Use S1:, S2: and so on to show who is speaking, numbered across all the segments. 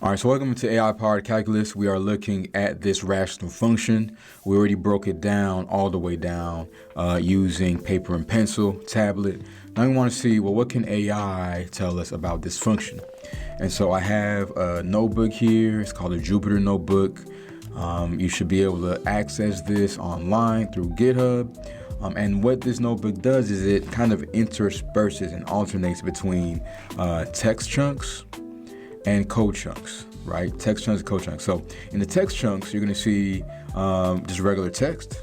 S1: All right, so welcome to AI-powered calculus. We are looking at this rational function. We already broke it down all the way down using paper and pencil, tablet. Now we want to see, well, what can AI tell us about this function? And so I have a notebook here. It's called a Jupyter Notebook. You should be able to access this online through GitHub. And what this notebook does is it kind of intersperses and alternates between text chunks and code chunks, right? Text chunks and code chunks. So in the text chunks, you're going to see just regular text.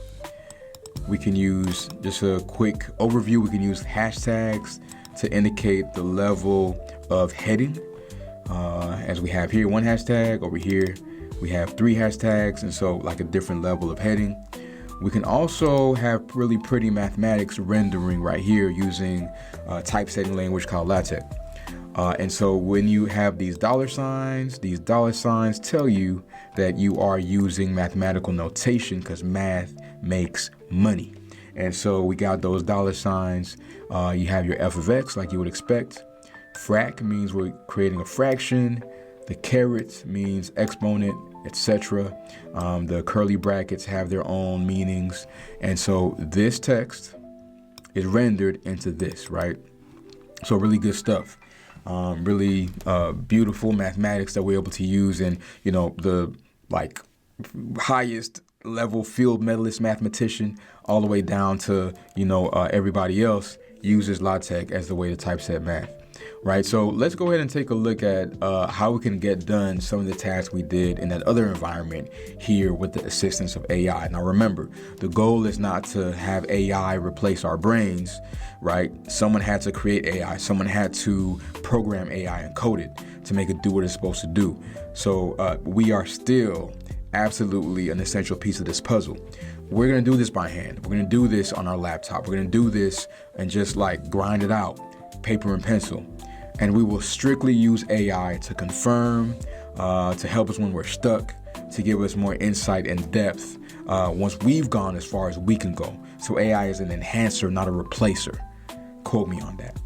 S1: We can use just a quick overview. We can use hashtags to indicate the level of heading. As we have here, one hashtag. Over here, we have 3 hashtags. And so like a different level of heading. We can also have really pretty mathematics rendering right here using a typesetting language called LaTeX. And so when you have these dollar signs tell you that you are using mathematical notation because math makes money. And so we got those dollar signs. You have your f of x like you would expect. Frac means we're creating a fraction. The caret means exponent, etc. The curly brackets have their own meanings. And so this text is rendered into this, right? So really good stuff. Really beautiful mathematics that we're able to use, and the highest level field medalist mathematician all the way down to everybody else uses LaTeX as the way to typeset math, right? So let's go ahead and take a look at how we can get done some of the tasks we did in that other environment here with the assistance of AI. Now remember, the goal is not to have AI replace our brains, right? Someone had to create AI. Someone had to program AI and code it to make it do what it's supposed to do. So we are still absolutely an essential piece of this puzzle. We're going to do this by hand. We're going to do this on our laptop. We're going to do this and just grind it out, paper and pencil. And we will strictly use AI to confirm, to help us when we're stuck, to give us more insight and depth once we've gone as far as we can go. So AI is an enhancer, not a replacer. Quote me on that.